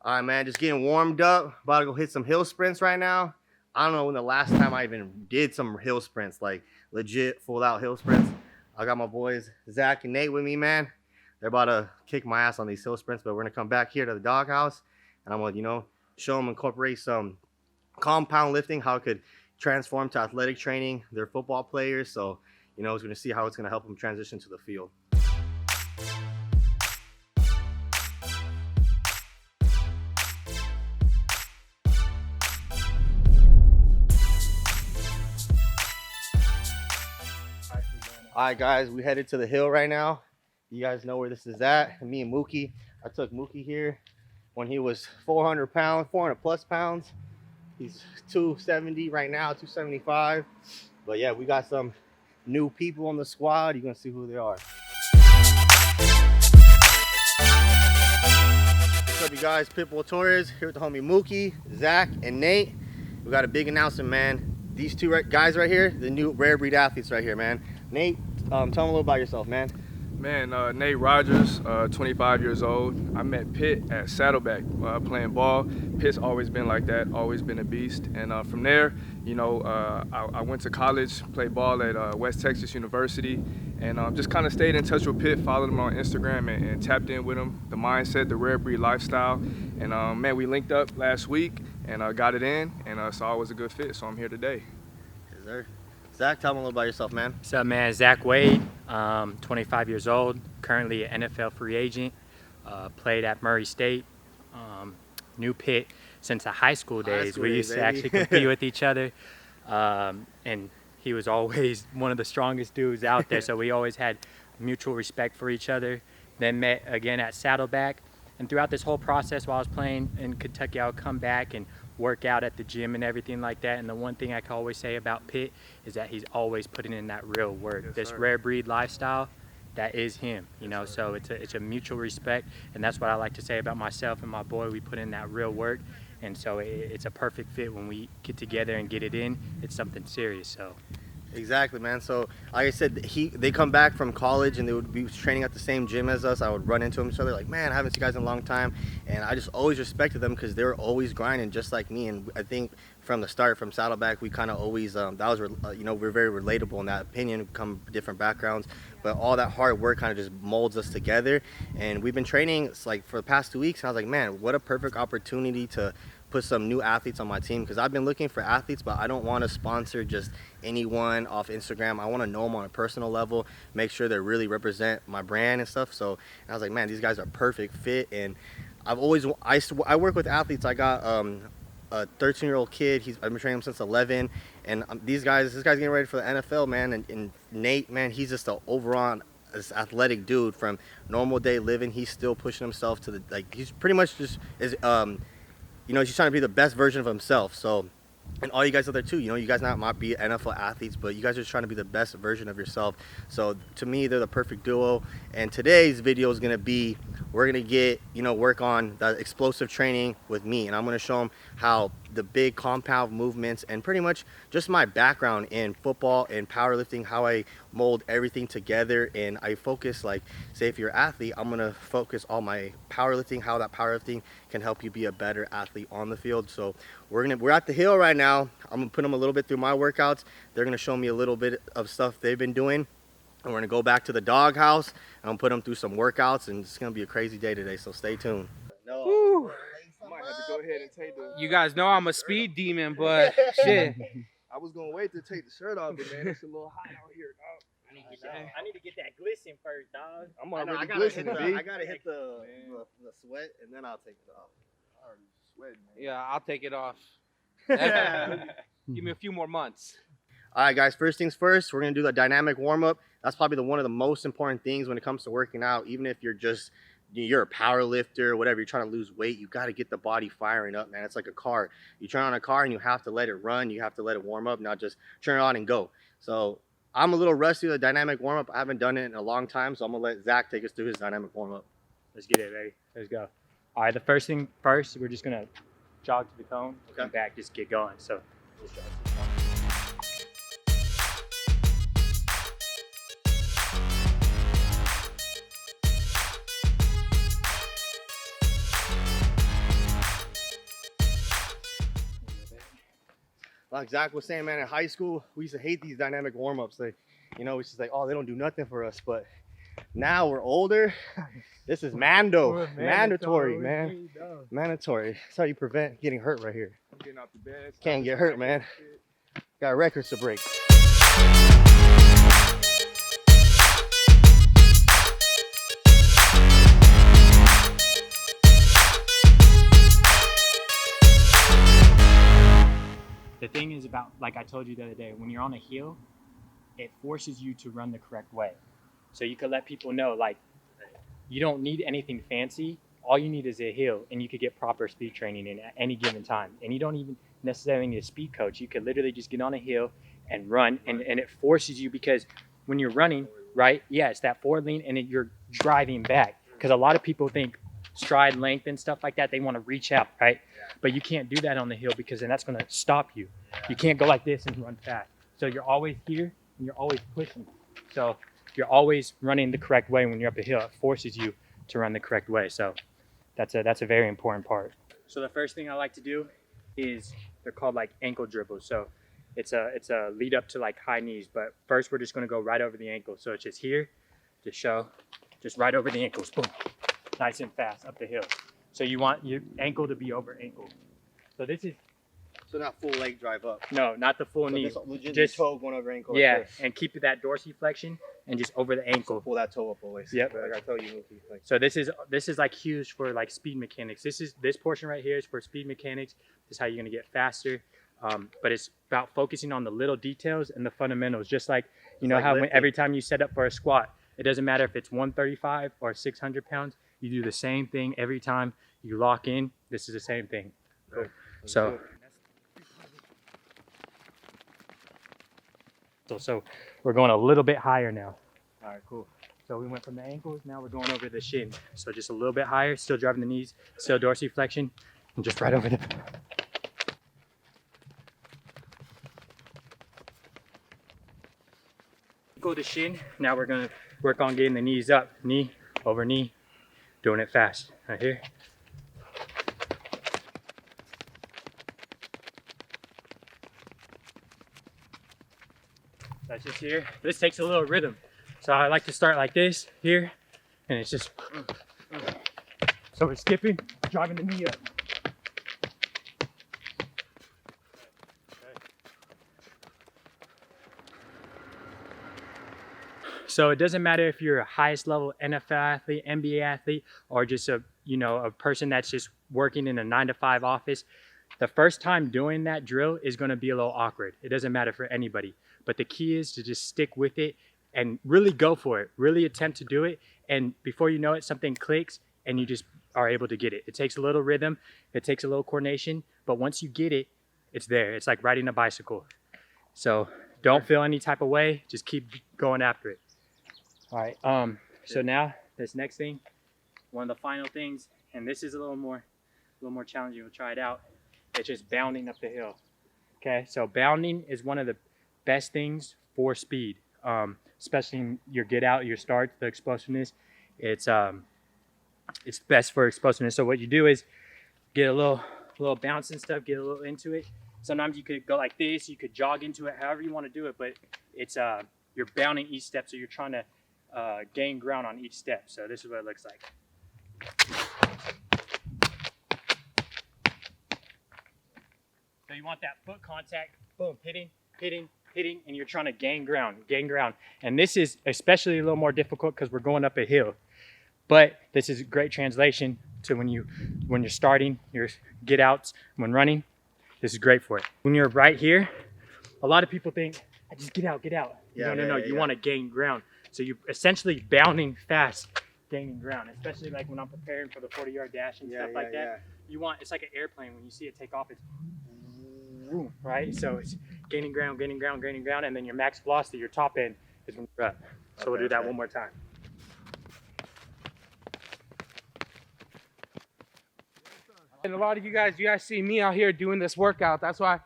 All right, man, just getting warmed up. About to go hit some hill sprints right now. I don't know when the last time I even did some hill sprints, like legit full out hill sprints. I got my boys Zach and Nate with me, man. They're about to kick my ass on these hill sprints, but we're gonna come back here to the doghouse and I'm gonna, show them incorporate some compound lifting, how it could transform to athletic training. They're football players, so it's gonna see how it's gonna help them transition to the field. All right, guys, we headed to the hill right now. You guys know where this is at. Me and Mookie. I took Mookie here when he was 400 plus pounds. He's 270 right now, 275. But yeah, we got some new people on the squad. You're gonna see who they are. What's up, you guys? Pitbull Torres here with the homie Mookie, Zach, and Nate. We got a big announcement, man. These two guys right here, the new RareBreed athletes right here, man. Nate, tell them a little about yourself, man. Man, Nate Rogers, 25 years old. I met Pitt at Saddleback playing ball. Pitt's always been like that, always been a beast. And from there, I went to college, played ball at West Texas University, and just kind of stayed in touch with Pitt, followed him on Instagram, and tapped in with him. The mindset, the RareBreed lifestyle. And man, we linked up last week and got it in, and saw it was a good fit, so I'm here today. Yes, sir. Zach, tell me a little about yourself, man. What's up, man? Zach Wade, 25 years old, currently an NFL free agent, played at Murray State, knew Pitt since the high school days. We used to actually compete with each other, and he was always one of the strongest dudes out there, so we always had mutual respect for each other. Then met again at Saddleback, and throughout this whole process while I was playing in Kentucky, I would come back and work out at the gym and everything like that. And the one thing I can always say about Pitt is that he's always putting in that real work. Yes, this RareBreed lifestyle, that is him, so it's a mutual respect, and that's what I like to say about myself and my boy. We put in that real work, and so it's a perfect fit. When we get together and get it in, it's something serious. So exactly, man. So like I said, they come back from college and they would be training at the same gym as us. I would run into them, so they're like, man, I haven't seen you guys in a long time. And I just always respected them because they were always grinding just like me. And I think from the start, from Saddleback, we kind of always we're very relatable in that opinion. We come from different backgrounds, but all that hard work kind of just molds us together. And we've been training for the past 2 weeks, and I was like, man, what a perfect opportunity to put some new athletes on my team, because I've been looking for athletes, but I don't want to sponsor just anyone off Instagram. I want to know them on a personal level, make sure they really represent my brand and stuff. So I was like, man, these guys are perfect fit. And I work with athletes. I got a 13-year-old kid. I've been training him since 11, and this guy's getting ready for the NFL, man. And Nate, man, he's just an overall this athletic dude. From normal day living, he's still pushing himself to he's pretty much just he's trying to be the best version of himself. So, and all you guys out there too, you guys might be NFL athletes, but you guys are just trying to be the best version of yourself. So to me, they're the perfect duo. And today's video is gonna be, we're gonna get, work on the explosive training with me, and I'm gonna show them how the big compound movements and pretty much just my background in football and powerlifting, how I mold everything together. And I focus, say if you're an athlete, I'm gonna focus on my powerlifting, how that powerlifting can help you be a better athlete on the field. So we're at the hill right now. I'm gonna put them a little bit through my workouts. They're gonna show me a little bit of stuff they've been doing. And we're gonna go back to the doghouse. I'm gonna put them through some workouts, and it's gonna be a crazy day today, so stay tuned. Woo. Might have to go ahead and take the... You guys know I'm a speed demon, but shit. I was gonna wait to take the shirt off, but man, it's a little hot out here, dog. I need to get that glisten first, dog. I'm already glistening, B. I gotta hit the sweat, and then I'll take it off. I already sweating, man. Yeah, I'll take it off. Give me a few more months. All right, guys, first things first, we're gonna do the dynamic warm-up. That's probably one of the most important things when it comes to working out. Even if you're a power lifter, whatever, you're trying to lose weight, you got to get the body firing up, man. It's like a car. You turn on a car and you have to let it run. You have to let it warm up, not just turn it on and go. So I'm a little rusty with the dynamic warm-up. I haven't done it in a long time, so I'm going to let Zach take us through his dynamic warm-up. Let's get it, ready. Let's go. All right, the first thing first, we're just going to jog to the cone and back, just get going. So just jog to the cone. like Zach was saying, man, in high school, we used to hate these dynamic warm-ups. Like, you know, it's just like, oh, they don't do nothing for us. But now we're older. This is mandatory, man. Mandatory. That's how you prevent getting hurt right here. I'm getting out the bed. Can't get hurt, man. Got records to break. The thing is about, like I told you the other day, when you're on a hill, it forces you to run the correct way. So you could let people know, like, you don't need anything fancy. All you need is a hill, and you could get proper speed training in at any given time. And you don't even necessarily need a speed coach. You could literally just get on a hill and run, and it forces you, because when you're running, right, yeah, it's that forward lean, and you're driving back. Because a lot of people think stride length and stuff like that, they want to reach out, right? But you can't do that on the hill, because then that's going to stop you. You can't go like this and run fast. So you're always here and you're always pushing. So you're always running the correct way when you're up a hill. It forces you to run the correct way. So that's a very important part. So the first thing I like to do is, they're called like ankle dribbles. So it's a lead up to like high knees, but first we're just going to go right over the ankle. So it's just here, just right over the ankles, boom, nice and fast up the hill. So you want your ankle to be over ankle. So this is, So not full leg drive up. no, not the full So knee. just toe going over ankle. Yeah, Like this. and keep that dorsiflexion and just over the ankle. Pull that toe up always. Yep. Like I tell you, Mookie, like, So this is like huge for like speed mechanics. This portion right here is for speed mechanics. This is how you're gonna get faster. But it's about focusing on the little details and the fundamentals. Just like, you know, like how lifting. every time you set up for a squat, it doesn't matter if it's 135 or 600 pounds. You do the same thing every time you lock in. This is the same thing. Cool. So we're going a little bit higher now. All right, cool. So we went from the ankles, now we're going over the shin. So just a little bit higher, still driving the knees, still dorsiflexion, and just right over the... Go to shin, now we're gonna work on getting the knees up, knee over knee, doing it fast, right here. That's just here. This takes a little rhythm. So I like to start like this here, and it's just, so we're skipping, driving the knee up. So it doesn't matter if you're a highest level NFL athlete, NBA athlete, or just a person that's just working in a 9-to-5 office. The first time doing that drill is going to be a little awkward. It doesn't matter for anybody. But the key is to just stick with it and really go for it. Really attempt to do it. And before you know it, something clicks and you just are able to get it. It takes a little rhythm. It takes a little coordination. But once you get it, it's there. It's like riding a bicycle. So don't feel any type of way. Just keep going after it. All right. So now this next thing, one of the final things, and this is a little more challenging. We'll try it out. It's just bounding up the hill. Okay. So bounding is one of the best things for speed, especially in your get out, your start, the explosiveness. It's best for explosiveness. So what you do is get a little bounce and stuff, get a little into it. Sometimes you could go like this, you could jog into it, however you want to do it, but it's you're bounding each step, so you're trying to gain ground on each step. So this is what it looks like. So you want that foot contact, boom, hitting, and you're trying to gain ground. And this is especially a little more difficult because we're going up a hill. But this is a great translation to when you're starting your get outs, when running. This is great for it. When you're right here, a lot of people think, I just get out. Yeah, No. You want to gain ground. So you're essentially bounding fast, gaining ground, especially like when I'm preparing for the 40-yard dash and stuff like that. You want, it's like an airplane. When you see it take off, it's right? So it's gaining ground, and then your max velocity, your top end, is when you're up. So we'll do that one more time. And a lot of you guys see me out here doing this workout. That's why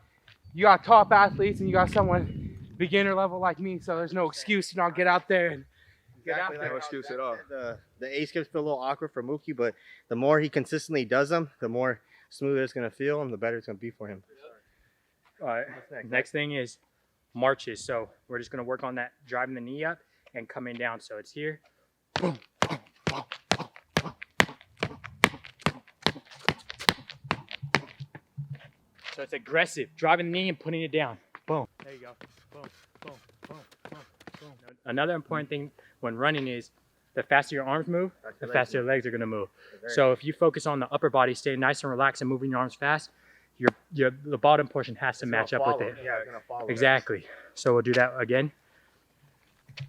you got top athletes and you got someone beginner level like me. So there's no excuse to not get out there and get out there. No excuse at all. The A skips feel a little awkward for Mookie, but the more he consistently does them, the more smooth it's gonna feel and the better it's gonna be for him. Next thing is marches. So we're just gonna work on that, driving the knee up and coming down. So it's here. Boom, boom, boom, boom, boom, boom. So it's aggressive, driving the knee and putting it down. Boom. There you go. Boom, boom, boom, boom, boom. Another important thing when running is the faster your arms move, the faster your legs are gonna move. So if you focus on the upper body, stay nice and relaxed and moving your arms fast, the bottom portion has to match up with it. Yeah, it's gonna follow. Exactly. So we'll do that again.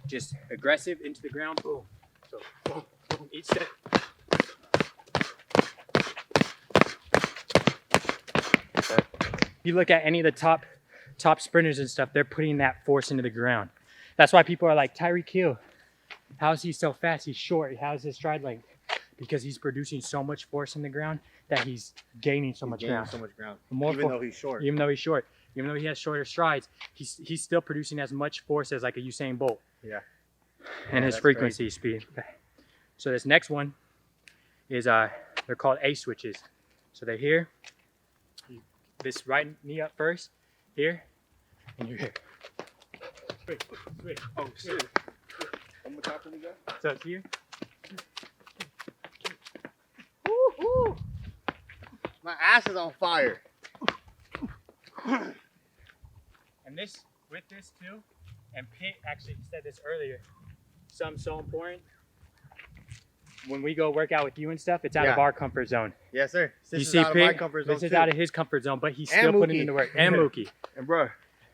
Just aggressive into the ground. Boom. So boom, boom, each step. You look at any of the top sprinters and stuff, they're putting that force into the ground. That's why people are like, Tyreek Hill, how is he so fast? He's short. How's his stride length? Because he's producing so much force in the ground that he's gaining so much ground. Even though he's short. Even though he's short. Even though he has shorter strides, he's still producing as much force as like a Usain Bolt. Yeah. And his frequency speed. Okay. So this next one is they're called A switches. So they're here. This right knee up first, here, and you're here. Switch. Oh shit. One more time for me, guys. So it's here. Woo-hoo. My ass is on fire. And this, with this too, and Pitt actually said this earlier, something so important. When we go work out with you and stuff, it's out of our comfort zone. Yes, sir. You see Pitt, this is out of his comfort zone, but he's still putting in the work. And Mookie. And bro,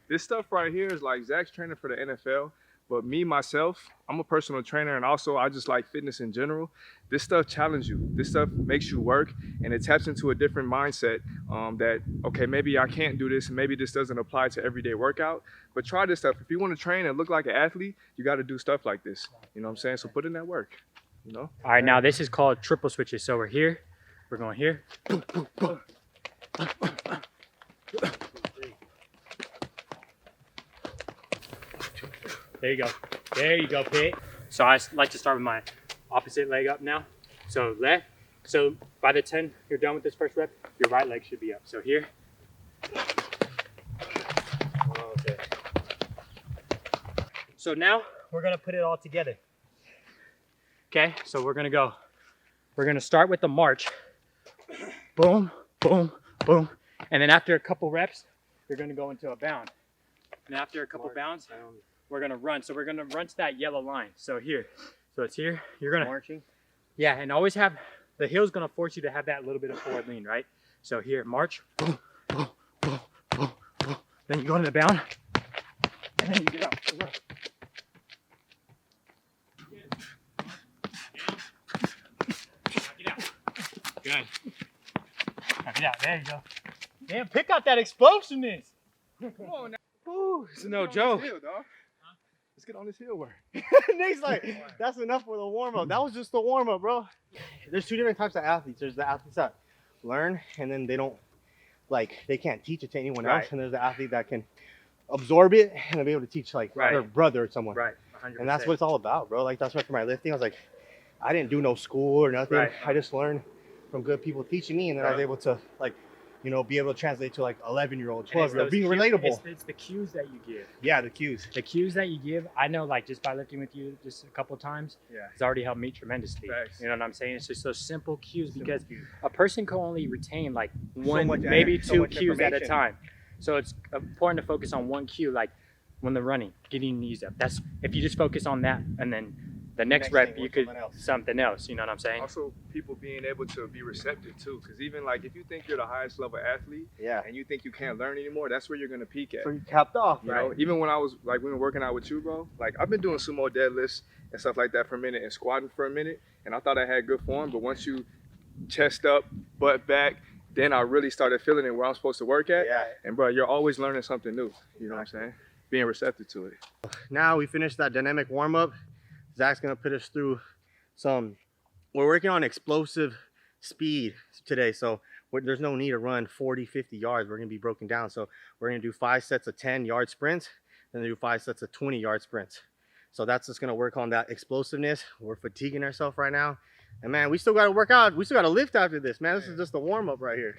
this stuff right here is like Zach's training for the NFL, but me, myself, I'm a personal trainer, and also I just like fitness in general. This stuff challenges you. This stuff makes you work, and it taps into a different mindset that, okay, maybe I can't do this, and maybe this doesn't apply to everyday workout, but try this stuff. If you want to train and look like an athlete, you got to do stuff like this. You know what I'm saying? So put in that work, you know? All right, now this is called triple switches. So we're here, we're going here. There you go. There you go, Pitt. So I like to start with my opposite leg up now. So left. So by the 10 you're done with this first rep, your right leg should be up. So here. Okay. So now we're gonna put it all together. Okay, so we're gonna start with the march. Boom, boom, boom. And then after a couple reps, you're gonna go into a bound. And after a couple bounds, we're gonna run. So we're gonna run to that yellow line. So here, so it's here. You're gonna marching. Yeah, and always have the heel's gonna force you to have that little bit of forward lean, right? So here, march. Boom, boom, boom, boom, boom. Then you go into the bound, and then you get up. Good. Knock it out. There you go. Damn, pick out that explosiveness. Come on now. Woo, it's no Let's get on joke. this hill, dog. Let's get on this hill work. Nate's like, that's enough for the warm-up. That was just the warm-up, bro. There's two different types of athletes. There's the athletes that learn, and then they don't, like, they can't teach it to anyone else. And there's the athlete that can absorb it and they'll be able to teach, like, their brother or someone. Right, 100%. And that's what it's all about, bro. Like, that's why for my lifting, I was like, I didn't do no school or nothing. Right. I just learned from good people teaching me, and then I was able to, like, you know, be able to translate to, like, 11-year-old, 12-year-old, being relatable. It's the cues that you give. Yeah, the cues. The cues that you give, I know, like, just by lifting with you just a couple of times, it's already helped me tremendously. Facts. You know what I'm saying? It's just those simple cues, because a person can only retain, like, one, much maybe so two much cues at a information. time. So it's important to focus on one cue, like when they're running, getting knees up. That's, if you just focus on that, and then the next rep, thing you was could something else. something else. You know what I'm saying? Also, people being able to be receptive too, because even like if you think you're the highest level athlete Yeah. and you think you can't learn anymore, that's where you're gonna peak at. So you capped off, You know, even when I was like, we were working out with you, bro, like I've been doing sumo deadlifts and stuff like that for a minute and squatting for a minute, and I thought I had good form, but once you chest up, butt back, then I really started feeling it where I'm supposed to work at. Yeah. And bro, you're always learning something new. You know what I'm saying? Being receptive to it. Now we finished that dynamic warm-up. Zach's gonna put us through we're working on explosive speed today, so there's no need to run 40, 50 yards. We're gonna be broken down. So we're gonna do 5 sets of 10-yard sprints, then do 5 sets of 20-yard sprints. So that's just gonna work on that explosiveness. We're fatiguing ourselves right now. And man, we still gotta work out. We still gotta lift after this, man. This is just a warm-up right here.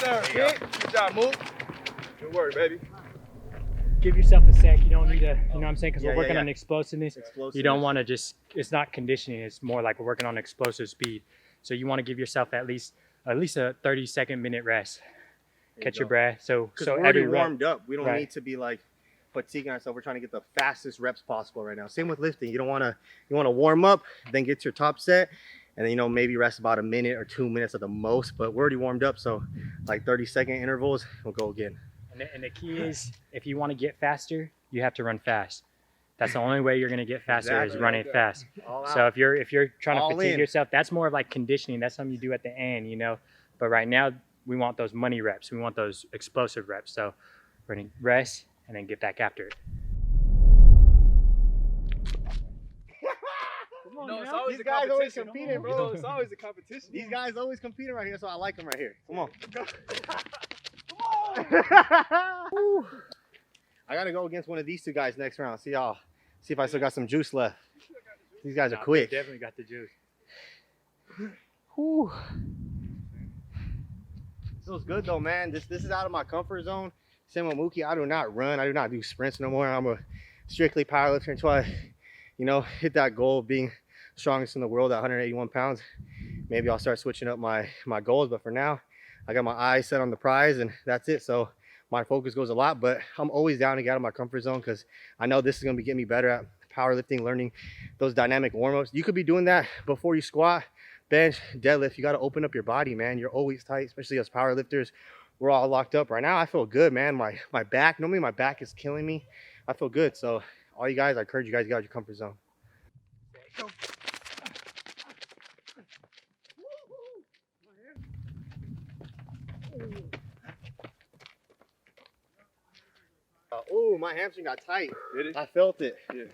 sir. Good job, Mook. Good work, baby. Give yourself a sec. You don't need to, you know what I'm saying? Because Yeah, we're working yeah. on explosiveness. You Explosiveness. don't want to just, it's not conditioning. It's more like we're working on explosive speed. So you want to give yourself at least a 30-second minute rest. Catch your breath. So we're already every rep, warmed up. We don't Right. need to be like fatiguing ourselves. We're trying to get the fastest reps possible right now. Same with lifting. You want to warm up, then get to your top set, and then maybe rest about a minute or 2 minutes at the most. But we're already warmed up, so like 30-second intervals, we'll go again. and the key is, if you want to get faster, you have to run fast. That's the only way you're going to get faster is running fast. All So if you're trying to All fatigue in. yourself, that's more of like conditioning. That's something you do at the end, But right now, we want those money reps. We want those explosive reps. So we're going to rest and then get back after it. These guys always competing, bro. It's always a competition. These guys always competing right here, so I like them right here. Come on. Woo. I gotta go against one of these two guys next round. See if I still got some juice left. These guys are quick. Definitely got the juice. Whew. Feels good though, man. This is out of my comfort zone. Same with Mookie. I do not run. I do not do sprints no more. I'm a strictly powerlifter until I, hit that goal of being strongest in the world at 181 pounds. Maybe I'll start switching up my goals, but for now, I got my eyes set on the prize and that's it. So my focus goes a lot, but I'm always down to get out of my comfort zone because I know this is going to be getting me better at powerlifting, learning those dynamic warm-ups. You could be doing that before you squat, bench, deadlift. You got to open up your body, man. You're always tight, especially as powerlifters. We're all locked up right now. I feel good, man. My back, normally my back is killing me. I feel good. So all you guys, I encourage you guys to get out of your comfort zone. Oh, my hamstring got tight. Did it? I felt it. Yeah.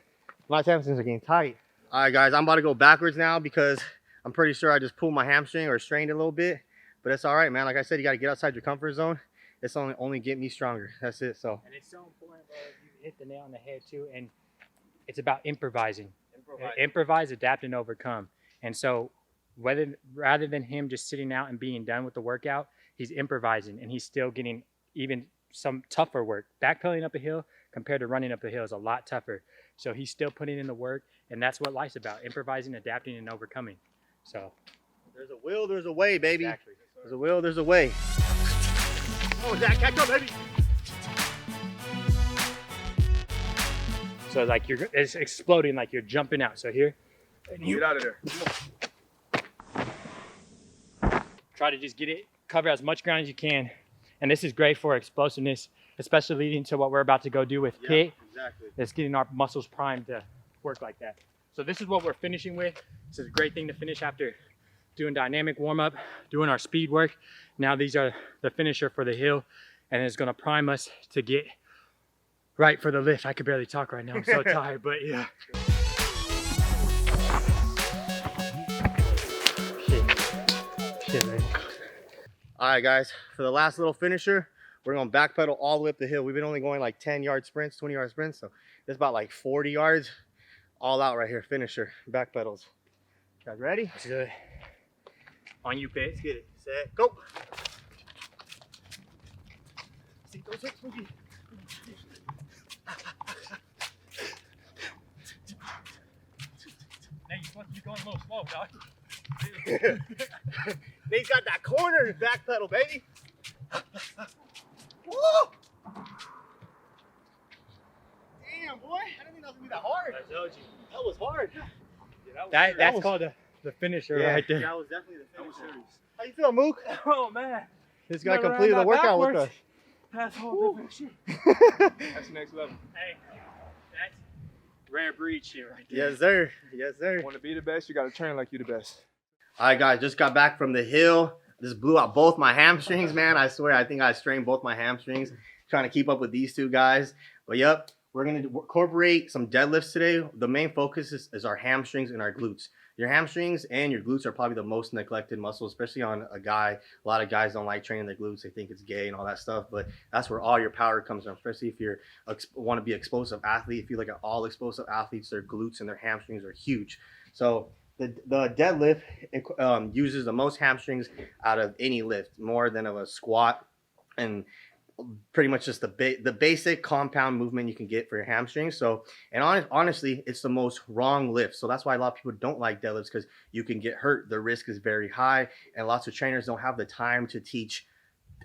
My hamstrings are getting tight. All right, guys, I'm about to go backwards now because I'm pretty sure I just pulled my hamstring or strained it a little bit. But it's all right, man. Like I said, you got to get outside your comfort zone. It's only get me stronger. That's it. So. And it's so important, bro. You hit the nail on the head too, and it's about improvising. Improvise, adapt, and overcome. And so, rather than him just sitting out and being done with the workout, he's improvising, and he's still getting even some tougher work. Backpedaling up a hill compared to running up a hill is a lot tougher. So he's still putting in the work, and that's what life's about: improvising, adapting, and overcoming. So. There's a will, there's a way, baby. Exactly. There's a will, there's a way. Oh, Zach, catch up, baby. So like it's exploding, like you're jumping out. So here, and you Get out of there. try to just cover as much ground as you can. And this is great for explosiveness, especially leading to what we're about to go do with Pit. Exactly. It's getting our muscles primed to work like that. So this is what we're finishing with. This is a great thing to finish after doing dynamic warm up, doing our speed work. Now these are the finisher for the hill, and it's gonna prime us to get right for the lift. I could barely talk right now, I'm so tired, but yeah. Shit, man. All right, guys, for the last little finisher, we're going to backpedal all the way up the hill. We've been only going like 10-yard sprints, 20-yard sprints, so it's about like 40 yards all out right here. Finisher, backpedals. You guys ready? Let's do it. On you, Pit. Let's get it. Set, go. See those hips, Mookie. Now you're supposed to be going a little slow, dog. Nate's got that corner back pedal, baby. Woo! Damn, boy. I didn't think that was going to be that hard. I told you. That was hard. That's called the finisher right there. That was definitely the finisher. How you feel, Mook? Oh man. This guy completed the workout with us. That's whole different shit. That's next level. Hey, that's rare breed shit right there. Yes, sir. Yes, sir. Want to be the best, you got to train like you the best. All right, guys, just got back from the hill. Just blew out both my hamstrings, man. I swear, I think I strained both my hamstrings trying to keep up with these two guys. But yep, we're going to incorporate some deadlifts today. The main focus is our hamstrings and our glutes. Your hamstrings and your glutes are probably the most neglected muscles, especially on a guy. A lot of guys don't like training their glutes. They think it's gay and all that stuff, but that's where all your power comes from, especially if you want to be an explosive athlete. If you look at all explosive athletes, their glutes and their hamstrings are huge. So The deadlift uses the most hamstrings out of any lift, more than of a squat, and pretty much just the basic compound movement you can get for your hamstrings. So, and honestly, it's the most wrong lift. So that's why a lot of people don't like deadlifts, because you can get hurt. The risk is very high, and lots of trainers don't have the time to teach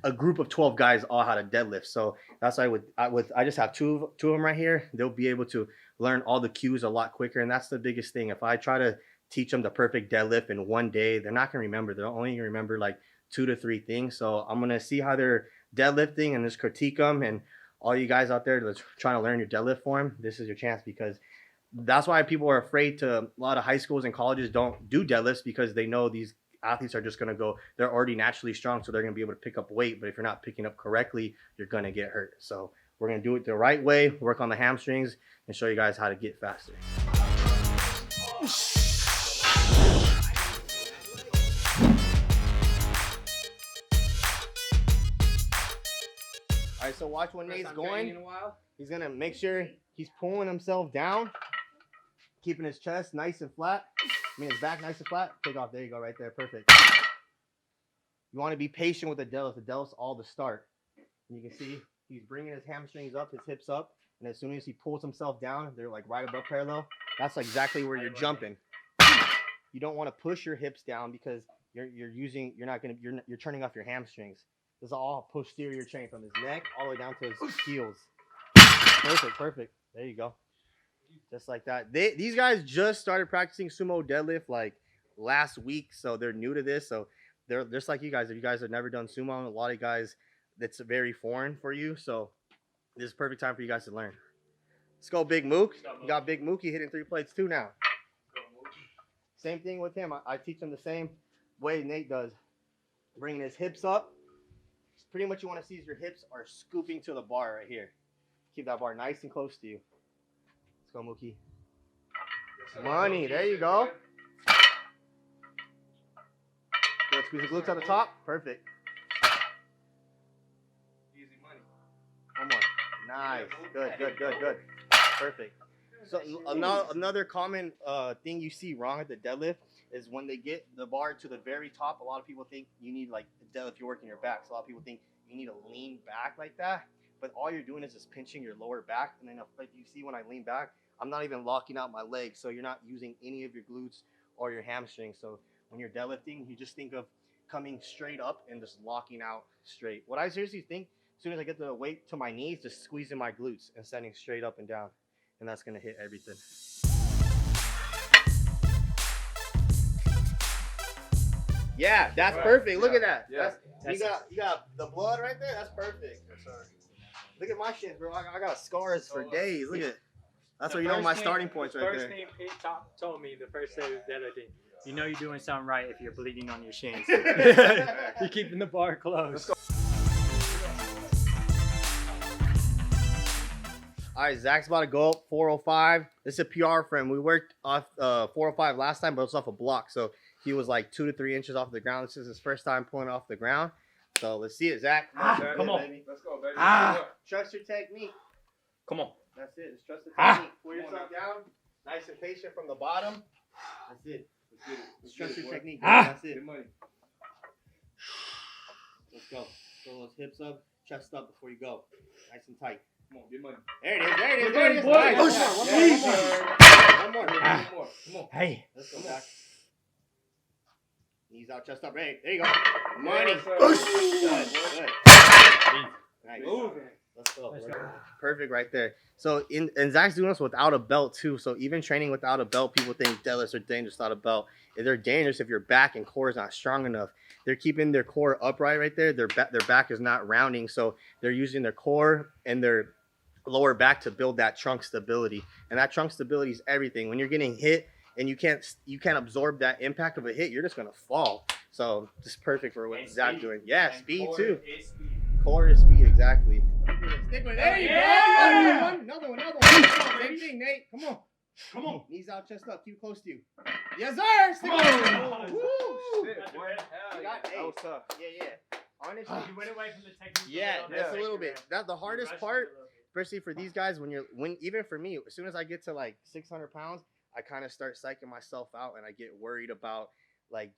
a group of 12 guys all how to deadlift. So that's why I just have two of them right here. They'll be able to learn all the cues a lot quicker, and that's the biggest thing. If I try to teach them the perfect deadlift in one day, they're not gonna remember. They're only gonna remember like 2 to 3 things. So I'm gonna see how they're deadlifting and just critique them. And all you guys out there that's trying to learn your deadlift form, this is your chance, because that's why people are afraid to, a lot of high schools and colleges don't do deadlifts, because they know these athletes are just going to go, they're already naturally strong, so they're going to be able to pick up weight. But if you're not picking up correctly, you're going to get hurt. So we're going to do it the right way, work on the hamstrings, and show you guys how to get faster. All right, so watch when Nate's going. He's going to make sure he's pulling himself down, keeping his chest nice and flat. His back nice and flat. Take off. There you go, right there. Perfect. You want to be patient with the deadlift. The deadlift's all the start. And you can see he's bringing his hamstrings up, his hips up, and as soon as he pulls himself down, they're like right above parallel. That's exactly where you're jumping. You don't want to push your hips down, because you're turning off your hamstrings. This is all posterior chain from his neck all the way down to his heels. Perfect. There you go. Just like that. These guys just started practicing sumo deadlift like last week, so they're new to this. So they're just like you guys. If you guys have never done sumo, a lot of guys, that's very foreign for you. So this is perfect time for you guys to learn. Let's go, Big Mook. You got Big Mookie hitting 3 plates too now. Same thing with him. I teach him the same way Nate does. Bringing his hips up. Pretty much you want to see is your hips are scooping to the bar right here. Keep that bar nice and close to you. Let's go, Mookie. Money. There you go. Good. Squeeze the glutes at the top. Perfect. Easy money. One more. Nice. Good. Perfect. So another common thing you see wrong at the deadlift is when they get the bar to the very top. A lot of people think you need, like the deadlift, you're working your back. So a lot of people think you need to lean back like that. But all you're doing is just pinching your lower back. And then if you see when I lean back, I'm not even locking out my legs. So you're not using any of your glutes or your hamstrings. So when you're deadlifting, you just think of coming straight up and just locking out straight. What I seriously think, as soon as I get the weight to my knees, just squeezing my glutes and standing straight up and down. And that's going to hit everything. Yeah, that's perfect. Look at that. Yeah. You got the blood right there. That's perfect. Yes, sir. Look at my shit, bro. I got scars for days. Look at. That's what you know my starting points right there. First thing Pete told me the first day of deadlifting, you know you're doing something right if you're bleeding on your shins. You're keeping the bar close. All right, Zach's about to go up 405. This is a PR for him. We worked off 405 last time, but it was off a block. So he was like 2 to 3 inches off the ground. This is his first time pulling off the ground. So let's see it, Zach. Come on. Baby. Let's go, baby. Trust your technique. Come on. That's it. Just trust the technique. Pull yourself down. Nice and patient from the bottom. That's it. Let's get it. Just trust your technique. That's it. Good money. Let's go. Pull those hips up, chest up before you go. Nice and tight. Come on, get money. There it is. Nice. One more. Come on. Hey. Let's go back. Knees out, chest up. Right. There you go. Money. Yes, sir. Good. Nice. Moving. Let's go. Perfect right there. So and Zach's doing this without a belt too. So even training without a belt, people think deadlifts are dangerous without a belt. They're dangerous if your back and core is not strong enough. They're keeping their core upright right there. Their back is not rounding. So they're using their core and their lower back to build that trunk stability. And that trunk stability is everything. When you're getting hit and you can't absorb that impact of a hit, you're just gonna fall. So this is perfect for what Zach's doing. Yeah, speed too. Core is speed, exactly. Stick with it. There you go. Another one. Same thing, Nate. Come on. Knees out, chest up. Keep it close to you. Yes, sir. Stick with it. Woo. Shit, boy. You got That was tough. Yeah. Honestly, You went away from the technique. yeah, that's a little bit. That's the hardest part, especially for these guys. When even for me, as soon as I get to like 600 pounds, I kind of start psyching myself out, and I get worried about like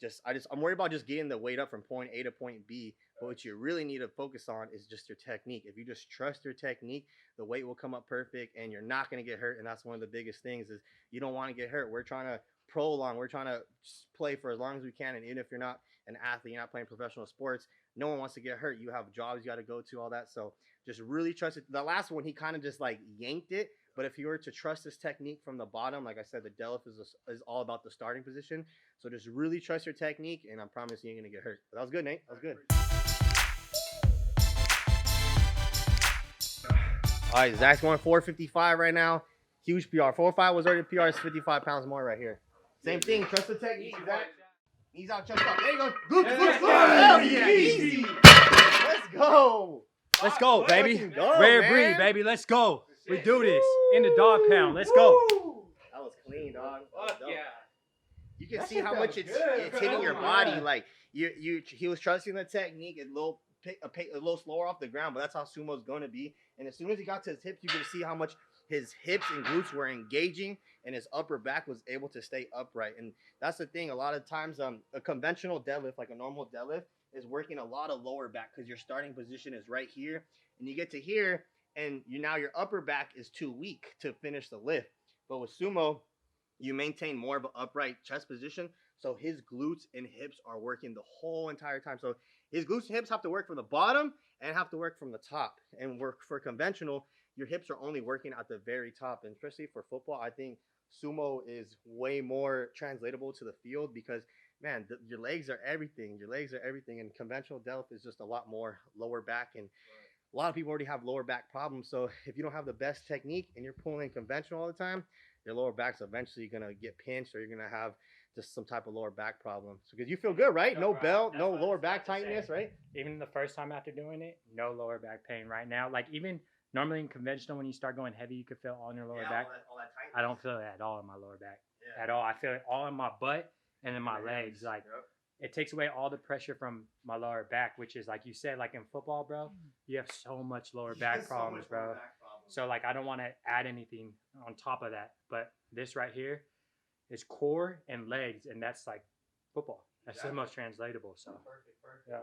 I'm worried about just getting the weight up from point A to point B. But what you really need to focus on is just your technique. If you just trust your technique, the weight will come up perfect, and you're not going to get hurt. And that's one of the biggest things is you don't want to get hurt. We're trying to prolong. We're trying to play for as long as we can. And even if you're not an athlete, you're not playing professional sports, no one wants to get hurt. You have jobs you got to go to, all that. So just really trust it. The last one, he kind of just like yanked it. But if you were to trust this technique from the bottom, like I said, the deadlift is all about the starting position. So just really trust your technique, and I promise you ain't going to get hurt. But that was good, Nate. That was good. All right, Zach's going 455 right now. Huge PR. 405 was already PR. It's 55 pounds more right here. Same thing. Trust the technique, Zach. Knees out, chest up. There you go. Good. Hell yeah. Easy. Let's go. Let's go, baby. Go, RareBreed, baby. Let's go. We do this in the dog pound. Let's go. That was clean, dog. Fuck yeah. You can see how much it's hitting your body. Like he was trusting the technique, a little slower off the ground, but that's how sumo's gonna be. And as soon as he got to his hips, you could see how much his hips and glutes were engaging, and his upper back was able to stay upright. And that's the thing. A lot of times, a conventional deadlift, like a normal deadlift, is working a lot of lower back because your starting position is right here, and you get to here, and now your upper back is too weak to finish the lift. But with sumo, you maintain more of an upright chest position, so his glutes and hips are working the whole entire time. So his glutes and hips have to work from the bottom and have to work from the top. And work for conventional, your hips are only working at the very top. And especially for football, I think sumo is way more translatable to the field because, man, your legs are everything. Your legs are everything. And conventional deadlift is just a lot more lower back. And a lot of people already have lower back problems. So if you don't have the best technique and you're pulling conventional all the time, your lower back's eventually going to get pinched, or you're going to have just some type of lower back problem. So because you feel good, right? No belt, no lower back tightness, right? Even the first time after doing it, no lower back pain right now. Like even normally in conventional, when you start going heavy, you can feel all in your lower back. All that tightness. I don't feel it at all in my lower back at all. I feel it all in my butt and in my legs. Like it takes away all the pressure from my lower back, which is like you said, like in football, bro, you have so much lower back problems, bro. So like I don't want to add anything on top of that, but this right here is core and legs, and that's like football. That's the most translatable. So perfect. Yeah.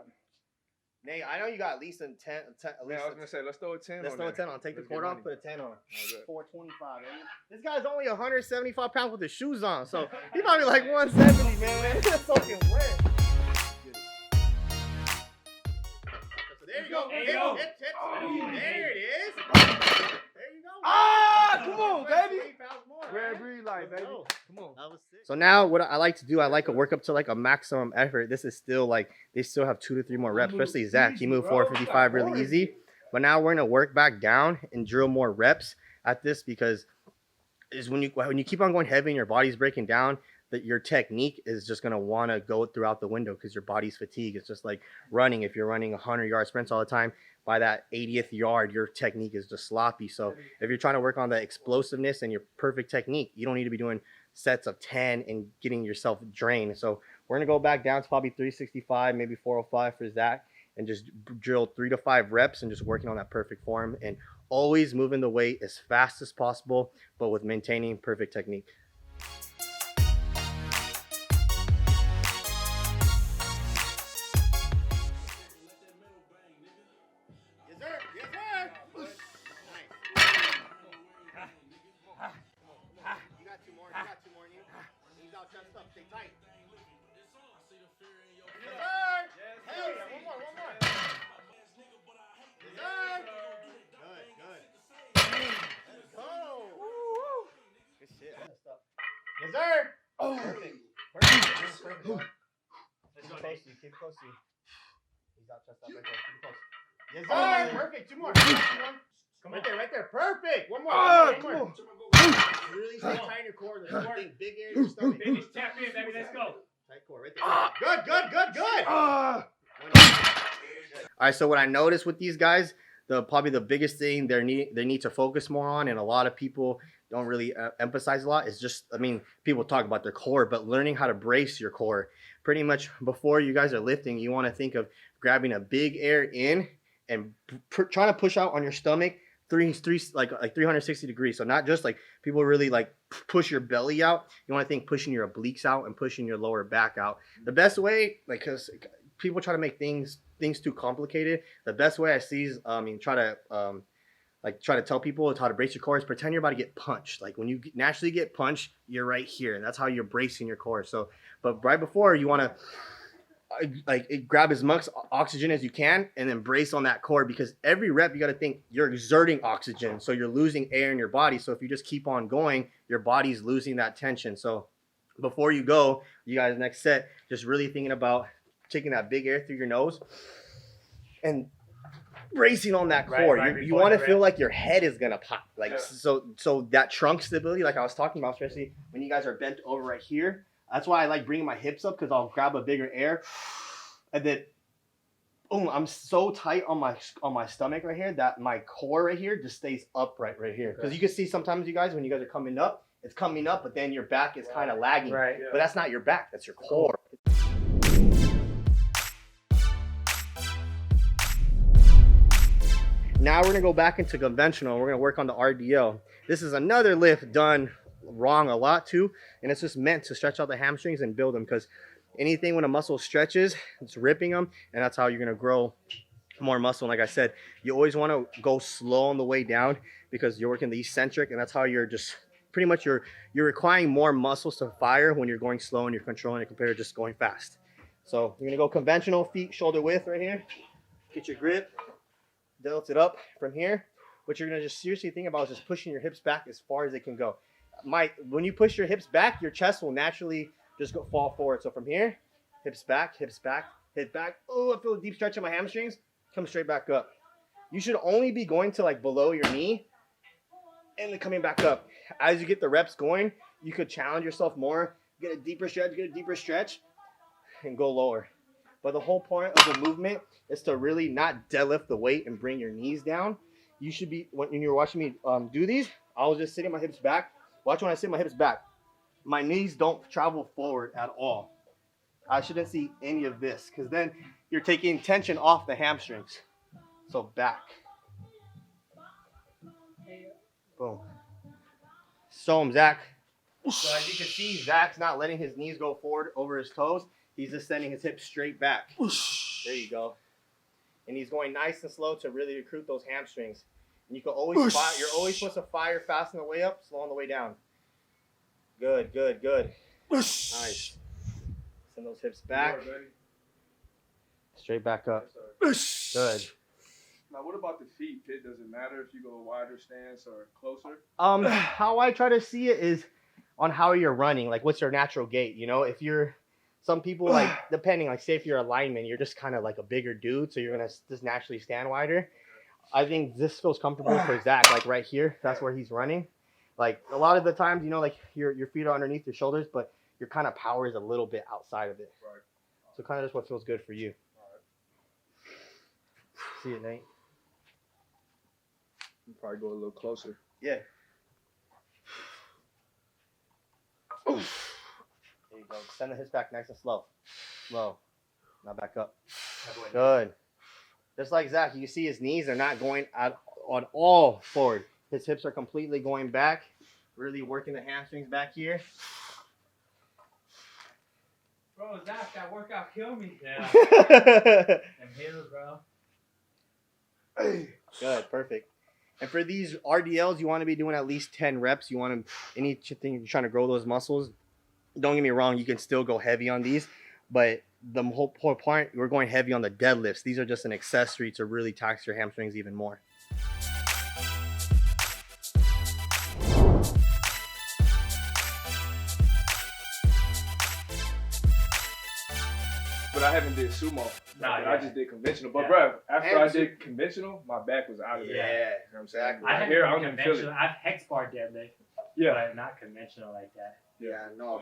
Nate, I know you got at least a 10. At least I was gonna say let's throw a 10. Let's throw a 10 on. Take the cord off, put a 10 on. 425. Man. This guy's only 175 pounds with his shoes on, so he probably like 170, man. That's fucking wet. So there you go. Hip. There it is. There you go. Ah, come on, baby. RareBreed Life, baby. Come on. That was sick. So now what I like to do, I like to work up to like a maximum effort. This is still like, they still have 2 to 3 more reps, especially Zach. He moved 455 really easy. But now we're going to work back down and drill more reps at this, because is when you keep on going heavy and your body's breaking down, that your technique is just going to want to go throughout the window because your body's fatigued. It's just like running. If you're running 100-yard sprints all the time, by that 80th yard, your technique is just sloppy. So if you're trying to work on the explosiveness and your perfect technique, you don't need to be doing sets of 10 and getting yourself drained. So we're going to go back down to probably 365, maybe 405 for Zach, and just drill 3 to 5 reps and just working on that perfect form, and always moving the weight as fast as possible, but with maintaining perfect technique. Yes, sir. Oh, perfect. Keep close to you. He's out, chest up right there. Keep close. Yes, sir. Perfect. 2 more. Come on. Right there. Perfect. One more. One more. Really stay tight in your core. Big air in your stomach. Finish, tap in, baby. Let's go. Tight core right there. Good. All right. So what I noticed with these guys, probably the biggest thing they need to focus more on, and a lot of people don't really emphasize a lot, is just, I mean, people talk about their core, but learning how to brace your core. Pretty much before you guys are lifting, you want to think of grabbing a big air in and trying to push out on your stomach like 360 degrees. So not just like people really like push your belly out. You want to think pushing your obliques out and pushing your lower back out. The best way, like, because people try to make things too complicated. The best way I see is, try to tell people how to brace your core is pretend you're about to get punched. Like when you naturally get punched, you're right here, and that's how you're bracing your core. So, but right before you want to grab as much oxygen as you can and then brace on that core, because every rep you got to think you're exerting oxygen, so you're losing air in your body. So if you just keep on going, your body's losing that tension. So before you go, you guys next set, just really thinking about taking that big air through your nose and bracing on that core. You want to feel like your head is gonna pop, like so that trunk stability, like I was talking about, especially when you guys are bent over right here. That's why I like bringing my hips up, because I'll grab a bigger air, and then boom, I'm so tight on my stomach right here that my core right here just stays upright right here. Because you can see sometimes you guys, when you guys are coming up, it's coming up, but then your back is kind of lagging. Right. But that's not your back, that's your core. Now we're gonna go back into conventional. We're gonna work on the RDL. This is another lift done wrong a lot too, and it's just meant to stretch out the hamstrings and build them, because anything when a muscle stretches, it's ripping them, and that's how you're gonna grow more muscle. And like I said, you always want to go slow on the way down, because you're working the eccentric, and that's how you're just pretty much you're requiring more muscles to fire when you're going slow and you're controlling it compared to just going fast. So you're gonna go conventional, feet shoulder width right here. Get your grip. Tilt it up from here. What you're gonna just seriously think about is just pushing your hips back as far as they can go. When you push your hips back, your chest will naturally just fall forward. So from here, hips back, hip back. Oh, I feel a deep stretch in my hamstrings. Come straight back up. You should only be going to like below your knee and then coming back up. As you get the reps going, you could challenge yourself more. Get a deeper stretch, and go lower. But the whole point of the movement is to really not deadlift the weight and bring your knees down. You should be, when you're watching me do these, I was just sitting my hips back. Watch when I sit my hips back. My knees don't travel forward at all. I shouldn't see any of this, because then you're taking tension off the hamstrings. So back. Boom. So Zach. So as you can see, Zach's not letting his knees go forward over his toes. He's just sending his hips straight back. There you go. And he's going nice and slow to really recruit those hamstrings. And you can always fire. You're always supposed to fire fast on the way up, slow on the way down. Good. Nice. Send those hips back. Straight back up. Good. Now, what about the feet, Pit? Does it matter if you go wider stance or closer? How I try to see it is on how you're running. Like, what's your natural gait? You know, if you're some people, like, depending, like, say if you're a lineman, you're just kind of like a bigger dude, so you're gonna just naturally stand wider. I think this feels comfortable for Zach, like right here. That's where he's running. Like a lot of the times, you know, like your feet are underneath your shoulders, but your kind of power is a little bit outside of it. Right. So kind of just what feels good for you. Right. See it, Nate? You probably go a little closer. Yeah. There you go. Send the hips back nice and slow. Slow. Now back up. Good. Just like Zach, you see his knees are not going at all forward. His hips are completely going back. Really working the hamstrings back here. Bro, Zach, that workout killed me. Yeah. Them heels, bro. Good, perfect. And for these RDLs, you want to be doing at least 10 reps. You want to, anything you're trying to grow those muscles. Don't get me wrong, you can still go heavy on these, but the whole point, we're going heavy on the deadlifts. These are just an accessory to really tax your hamstrings even more. But I haven't did sumo. I just did conventional. But bro, after I did conventional, my back was out of it. Yeah, you know what I'm saying? I haven't Here, I done don't even feel conventional. it. I've hex bar deadlift, Yeah. but not conventional like that. Yeah, no.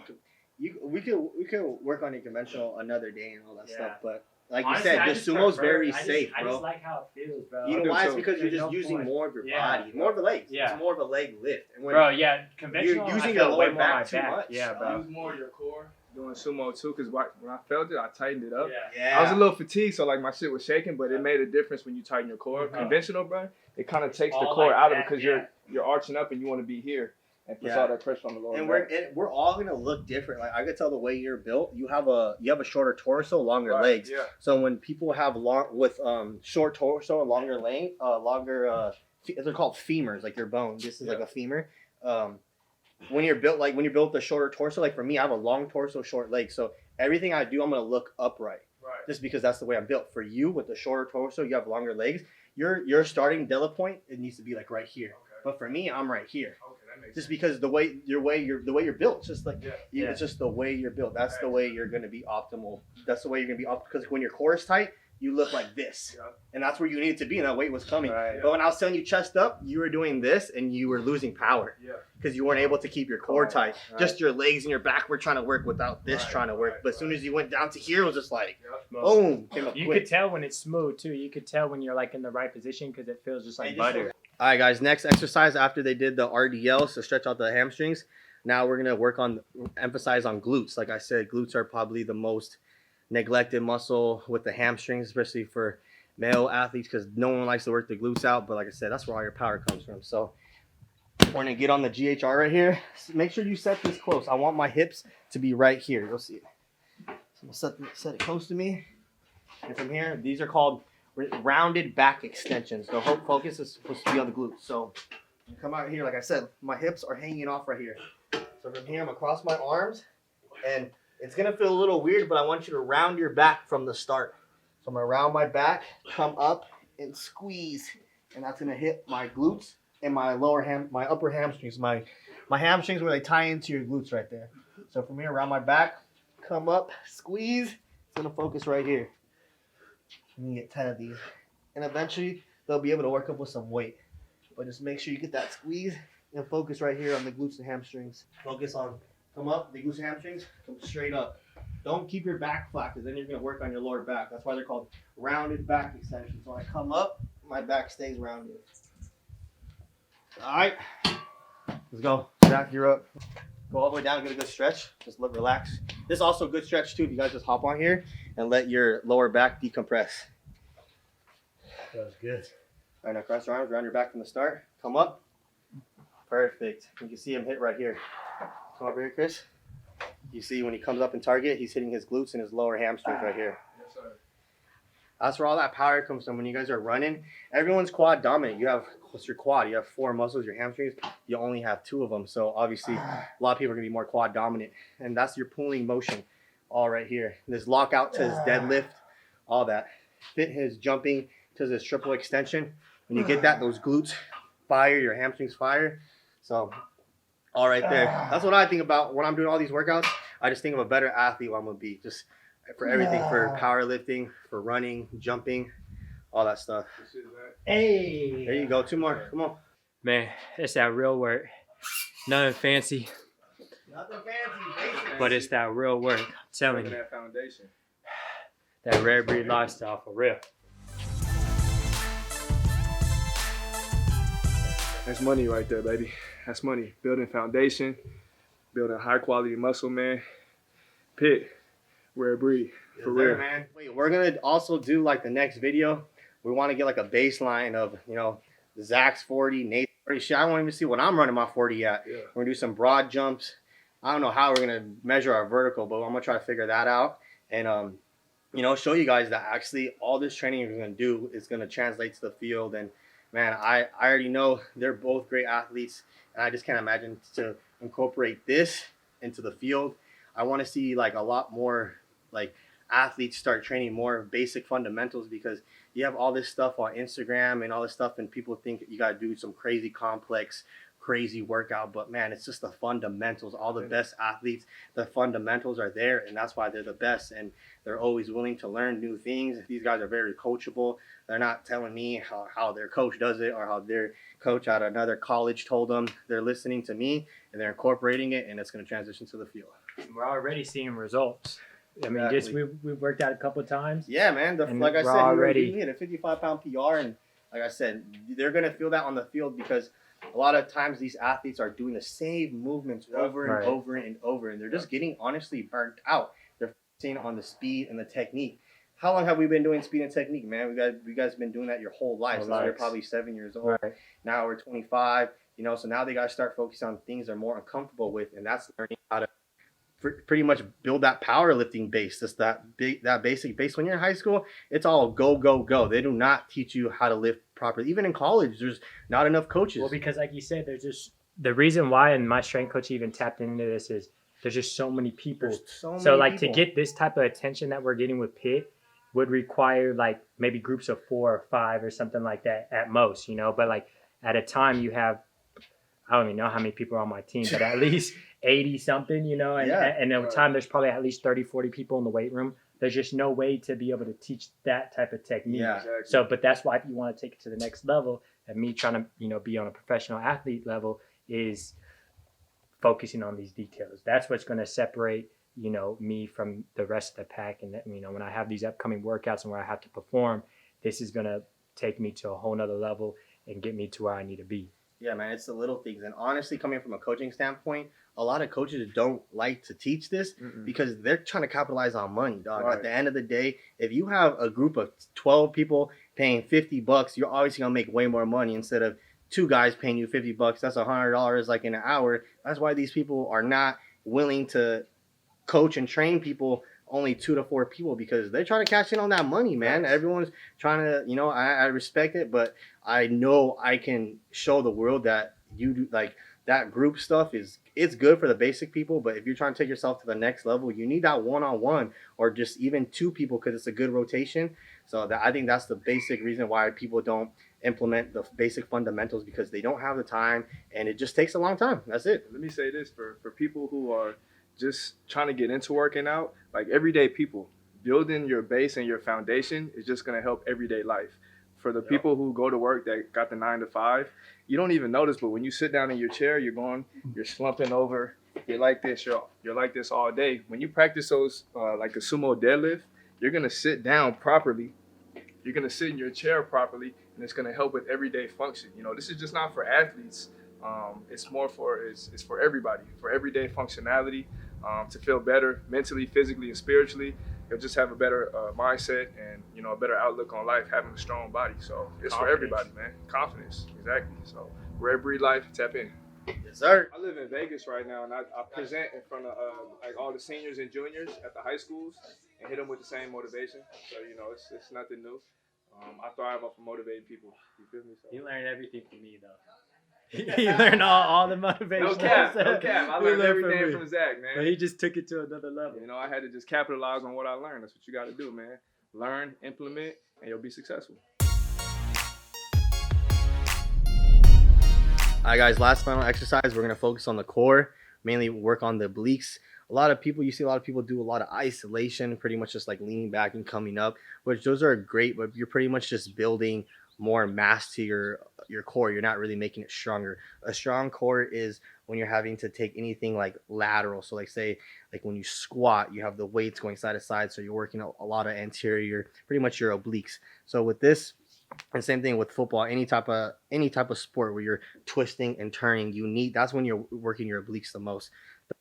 We could work on a conventional another day and all that stuff, but like Honestly, you said, I the just sumo's prefer- very I safe, I bro. just like how it feels, bro. You know do why? It's too. because you're There's just no using point. more of your Yeah. body, more of the legs. Yeah. It's more of a leg lift. And when Bro, yeah, conventional. You're using I feel your way lower more on my back too much. Yeah, bro. Use more of your core. doing sumo too, because when I felt it, I tightened it up. Yeah. I was a little fatigued, so like my shit was shaking, but it made a difference when you tighten your core. Conventional, bro, it kind of takes the All core like out of it that, because you're arching up and you want to be here and puts all that pressure on the lower And back. we're all gonna look different. Like I could tell the way you're built. You have a shorter torso, longer Right, legs. yeah. So when people have short torso and longer they're called femurs, like your bone. This is like a femur. When you're built with a shorter torso, like for me, I have a long torso, short legs. So everything I do, I'm gonna look upright. Right. Just because that's the way I'm built. For you, with the shorter torso, you have longer legs. Your starting della point, it needs to be like right here. Okay. But for me, I'm right here. Okay, that makes Just sense. because the way you're built, it's just like Yeah. it's just the way you're built. That's the way you're gonna be optimal. That's the way you're gonna be optimal. Because when your core is tight, you look like this, and that's where you need to be. And that weight was coming. Right. But when I was telling you chest up, you were doing this, and you were losing power because you weren't able to keep your core tight. Right. Just your legs and your back were trying to work without this trying to work. But as soon as you went down to here, it was just like boom, came up You quick. could tell when it's smooth too. You could tell when you're like in the right position because it feels just like butter. All right, guys. Next exercise after they did the RDL, so stretch out the hamstrings. Now we're gonna emphasize on glutes. Like I said, glutes are probably the most neglected muscle with the hamstrings, especially for male athletes, because no one likes to work the glutes out. But like I said, that's where all your power comes from. So we're gonna get on the GHR right here. Make sure you set this close. I want my hips to be right here. You'll see it. So I'm gonna set it close to me. And from here, these are called rounded back extensions. The whole focus is supposed to be on the glutes. So come out here, like I said, my hips are hanging off right here. So from here, I'm gonna cross my arms, and it's gonna feel a little weird, but I want you to round your back from the start. So I'm gonna round my back, come up, and squeeze, and that's gonna hit my glutes and my upper hamstrings. My hamstrings where they tie into your glutes right there. So from here, around my back, come up, squeeze. It's gonna focus right here. You can get 10 of these, and eventually they'll be able to work up with some weight. But just make sure you get that squeeze and focus right here on the glutes and hamstrings. Focus on come up, the glutes and hamstrings, come straight up. Don't keep your back flat because then you're gonna work on your lower back. That's why they're called rounded back extensions. So when I come up, my back stays rounded. All right, let's go. Zach, you're up. Go all the way down, get a good stretch. Just relax. This is also a good stretch too. If you guys just hop on here and let your lower back decompress. That was good. All right, now cross your arms around your back from the start. Come up. Perfect. You can see him hit right here. Come over here, Chris. You see when he comes up in target, he's hitting his glutes and his lower hamstrings right here. Yes, sir. That's where all that power comes from. When you guys are running, everyone's quad dominant. You have what's your quad? You have 4 muscles, your hamstrings. You only have 2 of them. So obviously, a lot of people are gonna be more quad dominant, and that's your pulling motion, all right here. This lockout to his deadlift, all that. Fit his jumping to this triple extension. When you get that, those glutes fire, your hamstrings fire. So, all right there. That's what I think about when I'm doing all these workouts. I just think of a better athlete what I'm gonna be. Just for everything, for powerlifting, for running, jumping, all that stuff. Hey. There you go. 2 more. Come on. Man, it's that real work. Nothing fancy, Nothing fancy, basic. but it's that real work. I'm telling Building you. that foundation. That RareBreed lifestyle for real. That's money right there, baby. That's money. Building foundation, building high quality muscle, man. Pitt, RareBreed, for real. Man. Wait, we're gonna also do like the next video. We want to get like a baseline of Zach's 40, Nate's 40. Shit, I don't even see what I'm running my 40 at. Yeah. We're gonna do some broad jumps. I don't know how we're gonna measure our vertical, but I'm gonna try to figure that out and show you guys that actually all this training you're gonna do is gonna translate to the field. And man, I already know they're both great athletes, and I just can't imagine to incorporate this into the field. I want to see like a lot more like athletes start training more basic fundamentals, because you have all this stuff on Instagram and all this stuff, and people think you got to do some crazy complex, crazy workout. But man, it's just the fundamentals. All the best athletes, the fundamentals are there, and that's why they're the best. And they're always willing to learn new things. These guys are very coachable. They're not telling me how their coach does it or how their coach at another college told them. They're listening to me, and they're incorporating it, and it's going to transition to the field. We're already seeing results. I mean, Exactly. we've worked out a couple of times. Yeah, man. And Like I we're said, already- you hit a 55-pound PR, and like I said, they're going to feel that on the field because a lot of times these athletes are doing the same movements over and Right. over and over, and they're just getting honestly burnt out. They're focusing on the speed and the technique. How long have we been doing speed and technique, man? You guys been doing that your whole life since you're probably 7 years old. Right. Now we're 25, you know, so now they got to start focusing on things they're more uncomfortable with, and that's learning how to pretty much build that powerlifting base. Just that basic base. When you're in high school, it's all go go go. They do not teach you how to lift properly. Even in college, there's not enough coaches. Well, because like you said, there's just the reason why, and my strength coach even tapped into this is there's just so many people. So like to get this type of attention that we're getting with Pitt would require like maybe groups of 4 or 5 or something like that at most, you know. But like at a time you have, I don't even know how many people are on my team, but at least 80 something, you know, and at a time there's probably at least 30, 40 people in the weight room. There's just no way to be able to teach that type of technique. Yeah. Exactly. So, but that's why if you want to take it to the next level, and me trying to, you know, be on a professional athlete level is focusing on these details. That's what's going to separate, you know, me from the rest of the pack. And that, you know, when I have these upcoming workouts and where I have to perform, this is going to take me to a whole nother level and get me to where I need to be. Yeah, man, it's the little things. And honestly, coming from a coaching standpoint, a lot of coaches don't like to teach this because they're trying to capitalize on money, dog. Right. At the end of the day, if you have a group of 12 people paying $50, you're obviously going to make way more money instead of 2 guys paying you $50. That's $100 like in an hour. That's why these people are not willing to coach and train people, only 2 to 4 people, because they're trying to cash in on that money, man. Yes. Everyone's trying to, you know, I respect it, but I know I can show the world that you do, like, that group stuff it's good for the basic people, but if you're trying to take yourself to the next level, you need that one-on-one or just even 2 people because it's a good rotation. So that, I think that's the basic reason why people don't implement the basic fundamentals, because they don't have the time and it just takes a long time. That's it. Let me say this for people who are just trying to get into working out, like everyday people, building your base and your foundation is just going to help everyday life. For the people who go to work that got the 9 to 5, you don't even notice, but when you sit down in your chair, you're slumping over, you're like this, you're like this all day. When you practice those, like a sumo deadlift, you're going to sit down properly. You're going to sit in your chair properly, and it's going to help with everyday function. You know, this is just not for athletes. It's more for, it's for everybody, for everyday functionality, to feel better mentally, physically, and spiritually. You'll just have a better mindset and, you know, a better outlook on life, having a strong body. So it's for everybody, man. Confidence, exactly. So RareBreed Life, tap in. Yes, sir. I live in Vegas right now, and I present in front of like all the seniors and juniors at the high schools and hit them with the same motivation. So, you know, it's nothing new. I thrive off of motivating people. You feel me? So. You learned everything from me, though. You learned all the motivation. No cap. I learned everything from Zach, man. But he just took it to another level. You know, I had to just capitalize on what I learned. That's what you got to do, man. Learn, implement, and you'll be successful. All right, guys, last final exercise. We're going to focus on the core, mainly work on the obliques. You see a lot of people do a lot of isolation, pretty much just like leaning back and coming up, which those are great, but you're pretty much just building more mass to your core. You're not really making it stronger. A strong core is when you're having to take anything like lateral. So like say, like when you squat, you have the weights going side to side. So you're working a lot of anterior, pretty much your obliques. So with this, and same thing with football, any type of sport where you're twisting and turning, that's when you're working your obliques the most.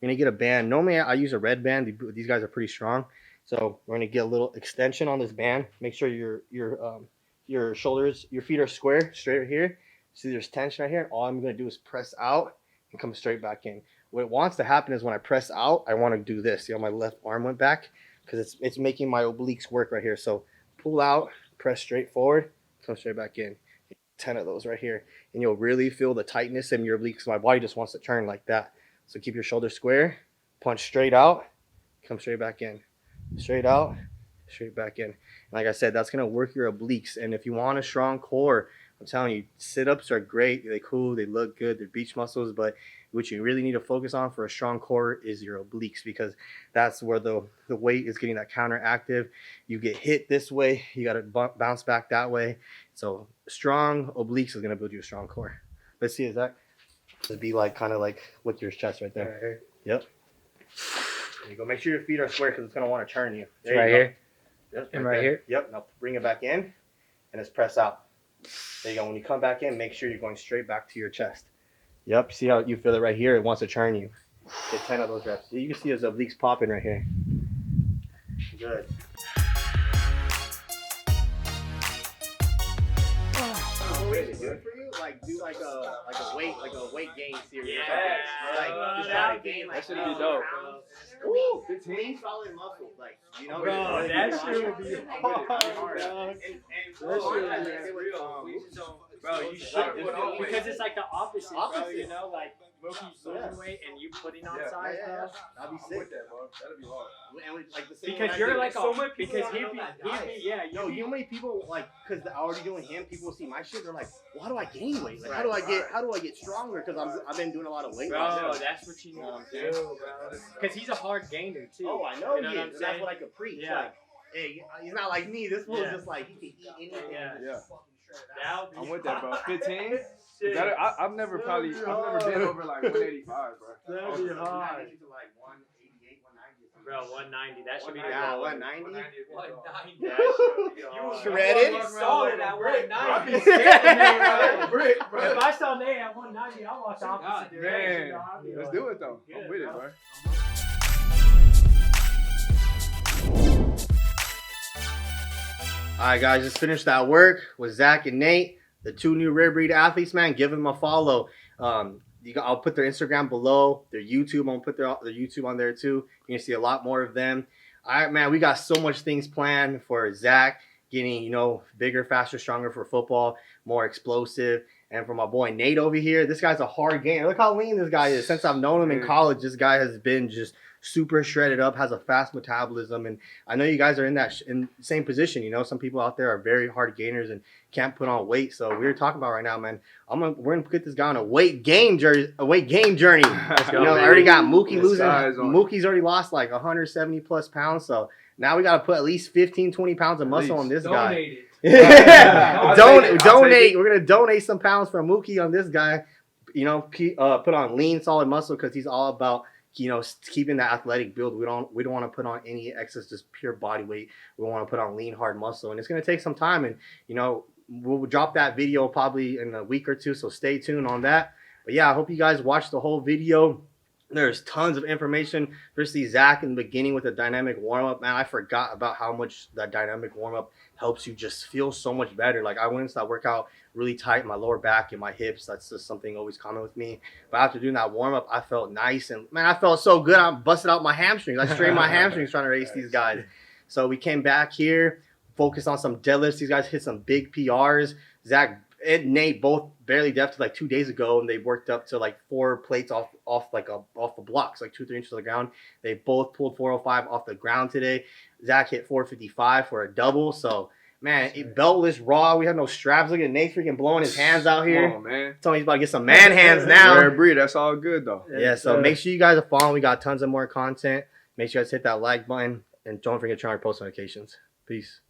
You're gonna get a band. Normally I use a red band. These guys are pretty strong. So we're gonna get a little extension on this band. Make sure your shoulders, your feet are square, straight right here. See there's tension right here. And all I'm gonna do is press out and come straight back in. What wants to happen is when I press out, I want to do this. See how my left arm went back? Because it's making my obliques work right here. So pull out, press straight forward, come straight back in. 10 of those right here. And you'll really feel the tightness in your obliques. My body just wants to turn like that. So keep your shoulders square, punch straight out, come straight back in. Straight out, straight back in. And like I said, that's going to work your obliques. And if you want a strong core, I'm telling you, sit-ups are great. They're cool. They look good. They're beach muscles. But what you really need to focus on for a strong core is your obliques, because that's where the weight is getting that counteractive. You get hit this way, you got to bounce back that way. So strong obliques is going to build you a strong core. Let's see, is that? It'd be like kind of like with your chest right there. Right here. Yep. There you go. Make sure your feet are square because it's going to want to turn you. There Right you go. here. Yep, And right there. here. Yep. Now bring it back in and let's press out. There you go. When you come back in, make sure you're going straight back to your chest. Yep. See how you feel it right here? It wants to turn you. Get 10 of those reps. You can see those obliques popping right here. Good. Good for you. Like do like a weight gain series. Yeah. Try to gain That should be dope. Ooh, 15 solid muscles. Like Bro, that shit would be hard. Bro, you should because it's like the opposite, bro. You know, like Mookie's losing weight and you putting on size, bro. That'd be sick. That, bro. That'd be hard. Because you're like because he'd be you know how many people like because I already doing him. People see my shit. They're like, well, how do I gain weight? Like, how do I get stronger? Because I've been doing a lot of weight loss. Bro, that's what you need to do, bro. Because he's a hard gainer too. Oh, I know, you know he is. That's what I could preach. Yeah. Like, hey, he's not like me. This fool's just like he can eat anything. Yeah. I'm with that, bro. 15? I've never been over like 185, bro. That'd be hard. To like 188, 190. Bro, 190. That should be the Yeah, goal. 190. 190. You shredded? Solid at 190. If I saw Nate at 190, I'll watch the opposite direction. Man, let's do it though. I'm with it, bro. All right, guys, just finished that work with Zach and Nate, the two new RareBreed athletes, man. Give them a follow. I'll put their Instagram below, their YouTube. I'm going to put their YouTube on there, too. You're going to see a lot more of them. All right, man, we got so much things planned for Zach, getting, bigger, faster, stronger for football, more explosive. And for my boy Nate over here, this guy's a hard gainer. Look how lean this guy is. Since I've known him in college, this guy has been just super shredded up, has a fast metabolism. And I know you guys are in that in the same position. Some people out there are very hard gainers and can't put on weight. So we're talking about right now, man. We're gonna get this guy on a weight gain journey. Let's go, I already got Mookie losing. Size on it. Mookie's already lost like 170 plus pounds. So now we got to put at least 15, 20 pounds of muscle on this guy. Donate. We're gonna donate some pounds for Mookie on this guy. Put on lean, solid muscle because he's all about keeping that athletic build. We don't want to put on any excess, just pure body weight. We want to put on lean, hard muscle, and it's gonna take some time. And we'll drop that video probably in a week or two. So stay tuned on that. But yeah, I hope you guys watch the whole video. There's tons of information. Especially Zach in the beginning with the dynamic warm-up. Man, I forgot about how much that dynamic warm-up helps you just feel so much better. Like, I went into that workout really tight, my lower back and my hips. That's just something always common with me. But after doing that warm-up, I felt nice. And, man, I felt so good. I busted out my hamstrings. I strained my hamstrings trying to race these guys. So we came back here, focused on some deadlifts. These guys hit some big PRs. Zach and Nate both barely deadlifted like 2 days ago, and they worked up to like 4 plates off the blocks, like 2-3 inches of the ground. They both pulled 405 off the ground today. Zach hit 455 for a double. So, man, beltless, raw. We have no straps. Look at Nate freaking blowing his hands out here. Come on, man. Tell me he's about to get some man hands now. RareBreed, that's all good though. Yeah, so make sure you guys are following. We got tons of more content. Make sure you guys hit that like button, and don't forget to turn on our post notifications. Peace.